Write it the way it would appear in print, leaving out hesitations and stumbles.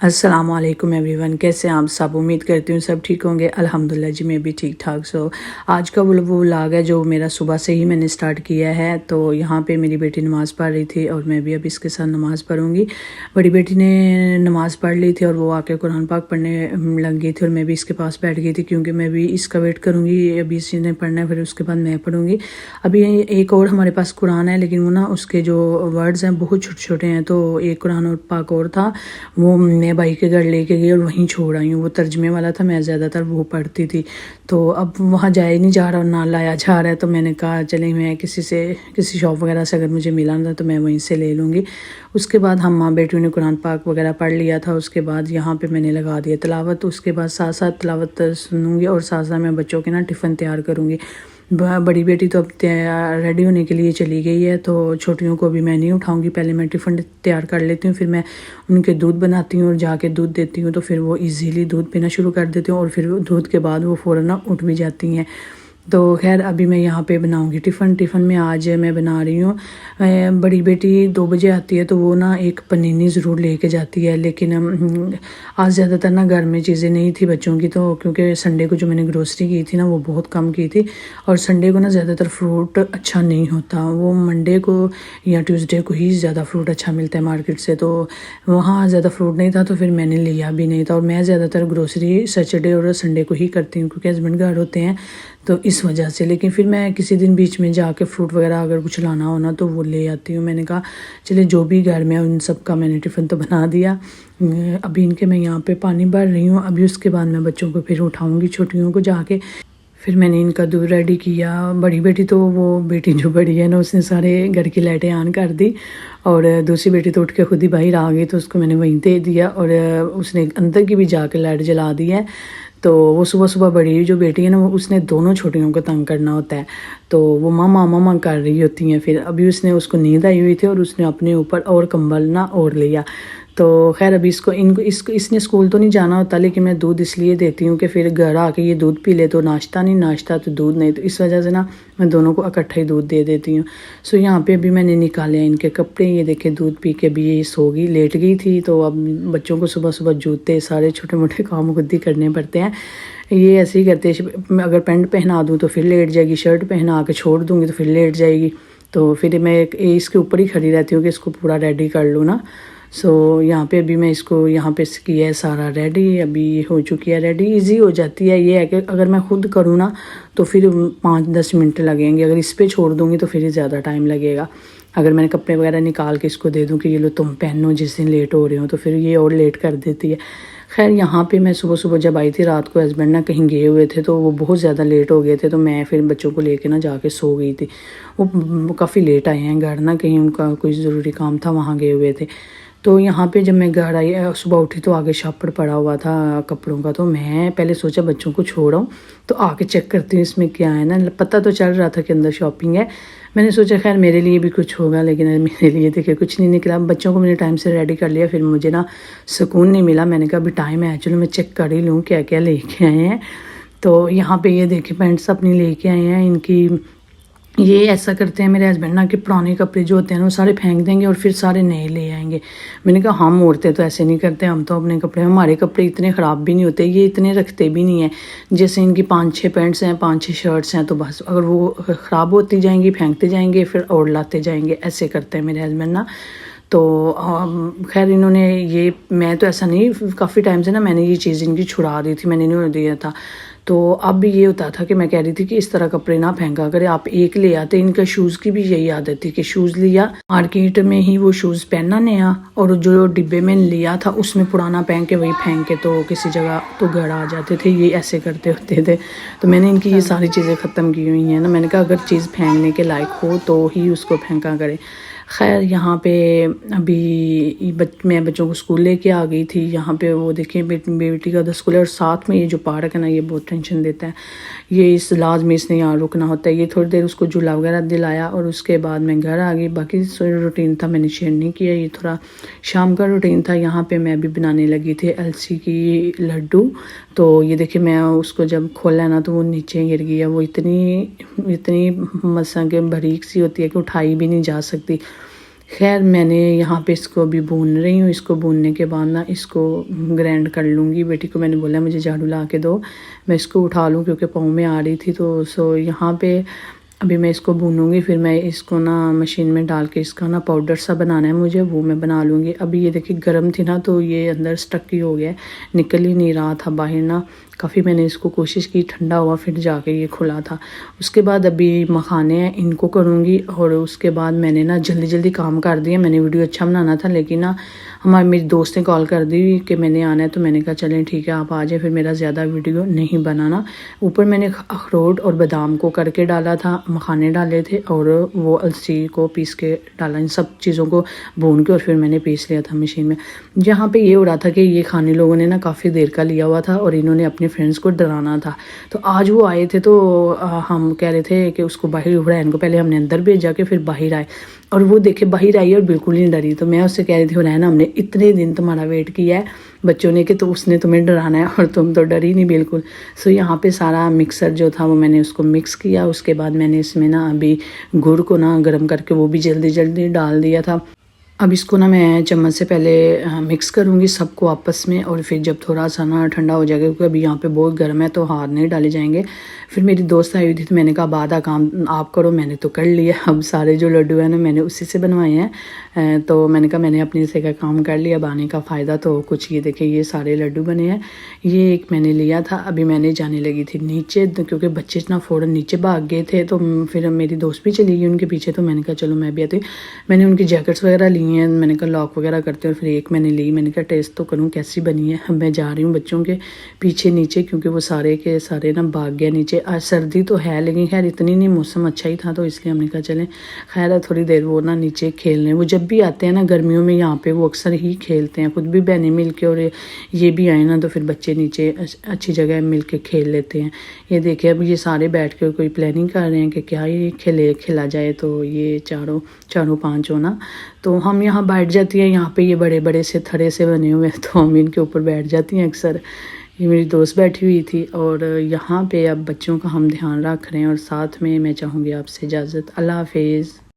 अस्सलाम वालेकुम एवरीवन, कैसे हैं आप सब। उम्मीद करती हूँ सब ठीक होंगे। अल्हम्दुलिल्लाह जी मैं भी ठीक ठाक। आज का वो व्लॉग है जो मेरा सुबह से ही मैंने स्टार्ट किया है। तो यहाँ पे मेरी बेटी नमाज़ पढ़ रही थी और मैं भी अब इसके साथ नमाज़ पढ़ूँगी। बड़ी बेटी ने नमाज़ पढ़ ली थी और वो आके कुरान पाक पढ़ने लग गई थी और मैं भी इसके पास बैठ गई थी क्योंकि मैं भी इसका वेट करूँगी। अभी इसी ने पढ़ना है, फिर उसके बाद मैं पढ़ूँगी। अभी एक और हमारे पास कुरान है, लेकिन वो ना उसके जो वर्ड्स हैं बहुत छोटे छोटे हैं। तो एक कुरान और पाक और था, वो मैं भाई के घर लेके गई और वहीं छोड़ आई हूँ। वो तर्जमे वाला था, मैं ज़्यादातर वो पढ़ती थी। तो अब वहाँ जाया नहीं जा रहा और ना लाया जा रहा है। तो मैंने कहा चले मैं किसी शॉप वगैरह से अगर मुझे मिला ना तो मैं वहीं से ले लूँगी। उसके बाद हम माँ बेटियों ने कुरान पाक वगैरह पढ़ लिया था। उसके बाद यहाँ पे मैंने लगा दिया तिलावत। उसके बाद साथ साथ तिलावत सुनूँगी और साथ साथ मैं बच्चों के ना टिफ़िन तैयार करूँगी। बड़ी बेटी तो अब रेडी होने के लिए चली गई है, तो छोटियों को भी मैं नहीं उठाऊंगी। पहले मैं टिफ़िन तैयार कर लेती हूँ, फिर मैं उनके दूध बनाती हूँ और जाके दूध देती हूँ। तो फिर वो इजीली दूध पीना शुरू कर देती हूँ और फिर दूध के बाद वो फ़ौरन ना उठ भी जाती हैं। तो खैर अभी मैं यहाँ पे बनाऊंगी टिफ़िन में आज मैं बना रही हूँ। बड़ी बेटी 2 बजे आती है तो वो ना एक पनीनी ज़रूर लेके जाती है, लेकिन आज ज़्यादातर ना घर में चीज़ें नहीं थी बच्चों की। तो क्योंकि संडे को जो मैंने ग्रोसरी की थी ना वो बहुत कम की थी और संडे को ना ज़्यादातर फ्रूट अच्छा नहीं होता। वो मंडे को या ट्यूसडे को ही ज़्यादा फ्रूट अच्छा मिलता है मार्केट से। तो वहाँ ज़्यादा फ्रूट नहीं था तो फिर मैंने लिया भी नहीं था। और मैं ज़्यादातर ग्रोसरी सैटरडे और संडे को ही करती हूँ क्योंकि हस्बैंड घर होते हैं, तो इस वजह से। लेकिन फिर मैं किसी दिन बीच में जाके फ्रूट वगैरह अगर कुछ लाना हो ना तो वो ले आती हूँ। मैंने कहा चलिए जो भी घर में उन सब का मैंने टिफ़िन तो बना दिया। अभी इनके मैं यहाँ पे पानी भर रही हूँ। अभी उसके बाद मैं बच्चों को फिर उठाऊँगी छोटियों को जाके। फिर मैंने इनका दूध रेडी किया। बड़ी बेटी तो वो बेटी जो बड़ी है ना उसने सारे घर की लाइटें ऑन कर दी और दूसरी बेटी तो उठ के खुद ही बाहर आ गई, तो उसको मैंने वहीं दे दिया और उसने अंदर की भी जाके लाइट जला दी है। तो वो सुबह सुबह बड़ी जो बेटी है ना वो उसने दोनों छोटियों को तंग करना होता है, तो वो मामा मामा कर रही होती हैं। फिर अभी उसको नींद आई हुई थी और उसने अपने ऊपर और कंबल ना ओढ़ लिया। तो खैर अभी इसने स्कूल तो नहीं जाना होता, लेकिन मैं दूध इसलिए देती हूँ कि फिर घर आके ये दूध पी ले तो नाश्ता नहीं, नाश्ता तो दूध नहीं, तो इस वजह से ना मैं दोनों को इकट्ठा ही दूध दे देती हूँ। सो यहाँ पे अभी मैंने निकाले इनके कपड़े। ये देखे दूध पी के भी ये सो गई, लेट गई थी। तो अब बच्चों को सुबह सुबह जूते सारे छोटे मोटे काम खुद ही करने पड़ते हैं। ये ऐसे ही करते हैं, अगर पैंट पहना दूँ तो फिर लेट जाएगी, शर्ट पहना के छोड़ दूँगी तो फिर लेट जाएगी। तो फिर मैं इसके ऊपर ही खड़ी रहती हूँ कि इसको पूरा रेडी कर लूँ ना। सो यहाँ पे अभी मैं इसको यहाँ पे किया है सारा रेडी। अभी हो चुकी है रेडी, इजी हो जाती है। ये है कि अगर मैं खुद करूँ ना तो फिर 5-10 मिनट लगेंगे, अगर इस पर छोड़ दूँगी तो फिर ज़्यादा टाइम लगेगा। अगर मैंने कपड़े वगैरह निकाल के इसको दे दूँ कि ये लो तुम पहनो जिस दिन लेट हो रहे हो, तो फिर ये और लेट कर देती है। खैर यहाँ पे मैं सुबह सुबह जब आई थी रात को, हस्बैंड ना कहीं गए हुए थे तो वो बहुत ज़्यादा लेट हो गए थे, तो मैं फिर बच्चों को लेके ना जाके सो गई थी। वो काफ़ी लेट आए हैं घर ना, कहीं उनका कोई ज़रूरी काम था वहाँ गए हुए थे। तो यहाँ पे जब मैं घर आई सुबह उठी तो आगे शापड़ पड़ा हुआ था कपड़ों का। तो मैं पहले सोचा बच्चों को छोड़ाऊँ तो आके चेक करती हूँ इसमें क्या है ना। पता तो चल रहा था कि अंदर शॉपिंग है। मैंने सोचा खैर मेरे लिए भी कुछ होगा, लेकिन मेरे लिए देखिए कुछ नहीं निकला। बच्चों को मैंने टाइम से रेडी कर लिया, फिर मुझे ना सुकून नहीं मिला। मैंने कहा अभी टाइम है, चलो मैं चेक कर ही लूँ क्या क्या लेके आए हैं। तो यहाँ पे ये देखिए पैंट्स अपनी लेके आए हैं इनकी। ये ऐसा करते हैं मेरे हस्बैंड ना कि पुराने कपड़े जो होते हैं वो सारे फेंक देंगे और फिर सारे नए ले आएंगे। मैंने कहा हम औरतें तो ऐसे नहीं करते, हम तो अपने कपड़े, हमारे कपड़े इतने ख़राब भी नहीं होते, ये इतने रखते भी नहीं है। जैसे इनकी 5-6 पैंट्स हैं, 5-6 शर्ट्स हैं, तो बस अगर वो ख़राब होती जाएंगी फेंकते जाएंगे फिर और लाते जाएंगे, ऐसे करते हैं मेरे हस्बैंड ना। तो खैर इन्होंने ये, मैं तो ऐसा नहीं, काफ़ी टाइम से ना मैंने ये चीज़ इनकी छुड़ा दी थी, मैंने इन्होंने दिया था। तो अब भी ये होता था कि मैं कह रही थी कि इस तरह कपड़े ना फेंका करे, आप एक ले आते। इनका शूज़ की भी यही आदत थी कि शूज़ लिया मार्केट में ही वो शूज़ पहनना नया, और जो डिब्बे में लिया था उसमें पुराना पहन के वही फेंक के तो किसी जगह तो घर आ जाते थे। ये ऐसे करते होते थे। तो मैंने इनकी ये सारी चीज़ें ख़त्म की हुई हैं ना। मैंने कहा अगर चीज़ फेंकने के लायक हो तो ही उसको फेंका करे। खैर यहाँ पे अभी मैं बच्चों को स्कूल लेके आ गई थी। यहाँ पे वो देखिए बेटी का उधर स्कूल है और साथ में ये जो पार्क है ना ये बहुत टेंशन देता है। ये इस लाजमी इसने यहाँ रुकना होता है। ये थोड़ी देर उसको झूला वगैरह दिलाया और उसके बाद मैं घर आ गई। बाकी रूटीन था मैंने शेयर नहीं किया, ये थोड़ा शाम का रूटीन था। यहाँ पे मैं अभी बनाने लगी थी अलसी की लड्डू। तो ये देखिए मैं उसको जब खोला ना तो वो नीचे गिर गया। वो इतनी मसा के बारीक सी होती है कि उठाई भी नहीं जा सकती। خیر میں نے یہاں پہ اس کو ابھی بھون رہی ہوں. اس کو بھوننے کے بعد نا اس کو گرینڈ کر لوں گی. بیٹی کو میں نے بولا مجھے جھاڑو لا کے دو، میں اس کو اٹھا لوں کیونکہ پاؤں میں آ رہی تھی. تو یہاں پہ ابھی میں اس کو بھونوں گی، پھر میں اس کو نا مشین میں ڈال کے اس کا نا پاؤڈر سا بنانا ہے مجھے، وہ میں بنا لوں گی. ابھی یہ دیکھیں گرم تھی نا تو یہ اندر سٹک ہی ہو گیا، نکل ہی نہیں رہا تھا باہر نا. کافی میں نے اس کو کوشش کی، ٹھنڈا ہوا پھر جا کے یہ کھلا تھا. اس کے بعد ابھی مکھانے ہیں، ان کو کروں گی. اور اس کے بعد میں نے نا جلدی جلدی کام کر دیا. میں نے ویڈیو اچھا بنانا تھا لیکن نا میری دوست نے کال کر دی کہ میں نے آنا ہے، تو میں نے کہا چلیں ٹھیک ہے آپ آ جائیں. پھر میرا زیادہ ویڈیو نہیں بنانا. اوپر میں نے اخروٹ اور بادام کو کر کے ڈالا تھا، مکھانے ڈالے تھے اور وہ السی کو پیس کے ڈالا. ان سب چیزوں کو بھون کے اور پھر میں نے پیس لیا تھا مشین میں. جہاں پہ یہ ہو رہا تھا کہ یہ کھانے لوگوں نے نا کافی دیر کا لیا ہوا تھا اور انہوں نے اپنے فرینڈس کو ڈرانا تھا. تو آج وہ آئے تھے تو ہم کہہ رہے تھے کہ اس کو باہر حرین کو پہلے ہم نے اندر بھیجا کہ پھر باہر آئے، اور وہ دیکھے باہر آئی اور بالکل نہیں ڈری. تو میں اس سے کہہ رہی تھی حرین ہم نے اتنے دن تمہارا ویٹ کیا ہے بچوں نے کہ تو اس نے تمہیں ڈرانا ہے اور تم تو ڈری نہیں بالکل. یہاں پہ سارا مکسر جو تھا وہ میں نے اس کو مکس کیا. اس کے بعد میں نے اس میں نا ابھی گڑ کو نا گرم کر کے وہ بھی جلدی جلدی ڈال دیا تھا. اب اس کو نا میں چمچ سے پہلے مکس کروں گی سب کو آپس میں، اور پھر جب تھوڑا سا نا ٹھنڈا ہو جائے گا کیونکہ ابھی یہاں پہ بہت گرم ہے تو ہاتھ نہیں ڈالے جائیں گے. پھر میری دوست آئی ہوئی تھی تو میں نے کہا بعد کام آپ کرو، میں نے تو کر لیا. اب سارے جو لڈو ہیں نا میں نے اسی سے بنوائے ہیں. تو میں نے کہا میں نے اپنے سے کا کام کر لیا، اب آنے کا فائدہ تو کچھ. یہ دیکھیں یہ سارے لڈو بنے ہیں. یہ ایک میں نے لیا تھا. ابھی میں نے جانے لگی تھی نیچے کیونکہ بچے اتنا فوراً نیچے بھاگ گئے تھے. تو پھر میری دوست بھی چلی گئی ان کے پیچھے. تو میں نے کہا چلو میں بھی آتی. میں نے ان کی جیکٹس وغیرہ لی ہیں، میں نے کہا لاک وغیرہ کرتے ہیں. اور پھر ایک میں نے لی، میں نے کہا ٹیسٹ تو کروں کیسی بنی ہے. اب میں جا رہی ہوں بچوں کے پیچھے نیچے کیونکہ وہ سارے کے سارے نا بھاگ گیا نیچے. آج سردی تو ہے لیکن خیر اتنی نہیں، موسم اچھا ہی تھا تو اس لیے ہم نے کہا چلیں خیر تھوڑی دیر وہ نا نیچے کھیل رہے ہیں. وہ جب بھی آتے ہیں نا گرمیوں میں یہاں پہ وہ اکثر ہی کھیلتے ہیں، خود بھی بہنیں مل کے، اور یہ بھی آئے نا تو پھر بچے نیچے اچھی جگہ مل کے کھیل لیتے ہیں. یہ دیکھیں اب یہ سارے بیٹھ کے کوئی پلاننگ کر رہے ہیں کہ کیا یہ کھیلا جائے. تو یہ چاروں پانچوں نا تو ہم یہاں بیٹھ جاتی ہیں. یہاں پہ یہ بڑے بڑے سے تھڑے سے بنے ہوئے ہیں تو ہم ان کے اوپر بیٹھ جاتی ہیں اکثر. یہ میری دوست بیٹھی ہوئی تھی. اور یہاں پہ اب بچوں کا ہم دھیان رکھ رہے ہیں، اور ساتھ میں چاہوں گی آپ سے اجازت. اللہ حافظ.